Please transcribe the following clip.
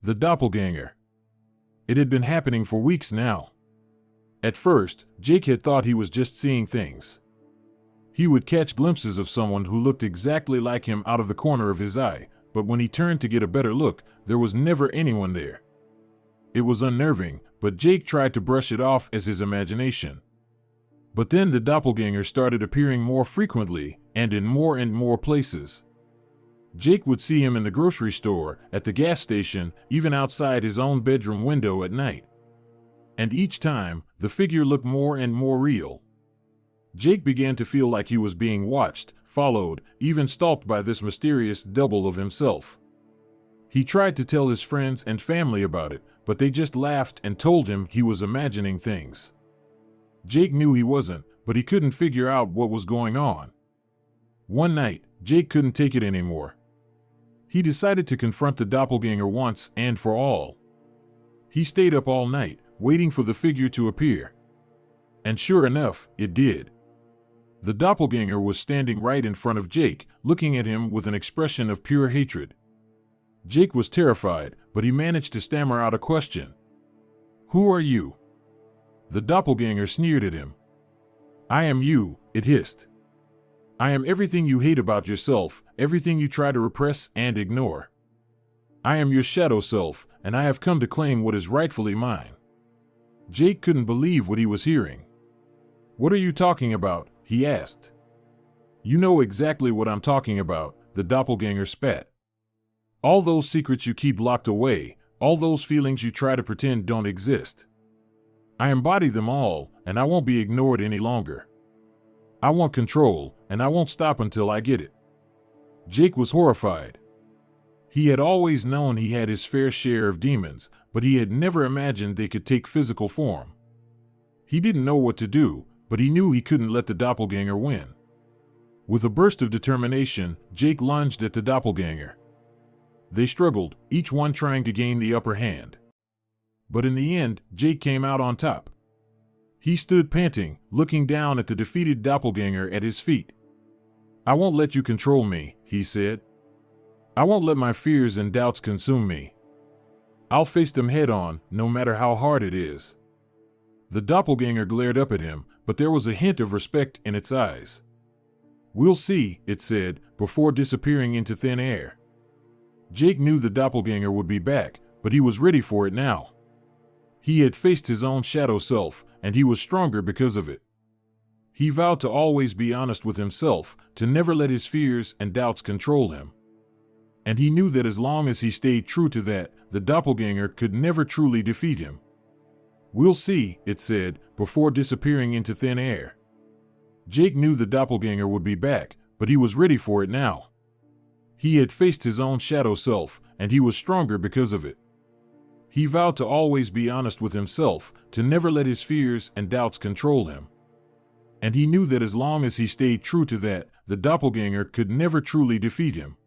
The doppelganger. It had been happening for weeks now. At first, Jake had thought he was just seeing things. He would catch glimpses of someone who looked exactly like him out of the corner of his eye, but when he turned to get a better look, there was never anyone there. It was unnerving, but Jake tried to brush it off as his imagination. But then the doppelganger started appearing more frequently and in more places. Jake would see him in the grocery store, at the gas station, even outside his own bedroom window at night. And each time, the figure looked more and more real. Jake began to feel like he was being watched, followed, even stalked by this mysterious double of himself. He tried to tell his friends and family about it, but they just laughed and told him he was imagining things. Jake knew he wasn't, but he couldn't figure out what was going on. One night, Jake couldn't take it anymore. He decided to confront the doppelganger once and for all. He stayed up all night, waiting for the figure to appear. And sure enough, it did. The doppelganger was standing right in front of Jake, looking at him with an expression of pure hatred. Jake was terrified, but he managed to stammer out a question. "Who are you?" The doppelganger sneered at him. "I am you," it hissed. "I am everything you hate about yourself, everything you try to repress and ignore. I am your shadow self, and I have come to claim what is rightfully mine." Jake couldn't believe what he was hearing. "What are you talking about?" he asked. "You know exactly what I'm talking about," the doppelganger spat. "All those secrets you keep locked away, all those feelings you try to pretend don't exist. I embody them all, and I won't be ignored any longer. I want control, and I won't stop until I get it." Jake was horrified. He had always known he had his fair share of demons, but he had never imagined they could take physical form. He didn't know what to do, but he knew he couldn't let the doppelganger win. With a burst of determination, Jake lunged at the doppelganger. They struggled, each one trying to gain the upper hand. But in the end, Jake came out on top. He stood panting, looking down at the defeated doppelganger at his feet. "I won't let you control me," he said. "I won't let my fears and doubts consume me. I'll face them head on, no matter how hard it is." The doppelganger glared up at him, but there was a hint of respect in its eyes. "We'll see," it said, before disappearing into thin air. Jake knew the doppelganger would be back, but he was ready for it now. He had faced his own shadow self, and he was stronger because of it. He vowed to always be honest with himself, to never let his fears and doubts control him. And he knew that as long as he stayed true to that, the doppelganger could never truly defeat him. "We'll see," it said, before disappearing into thin air. Jake knew the doppelganger would be back, but he was ready for it now. He had faced his own shadow self, and he was stronger because of it. He vowed to always be honest with himself, to never let his fears and doubts control him. And he knew that as long as he stayed true to that, the doppelganger could never truly defeat him.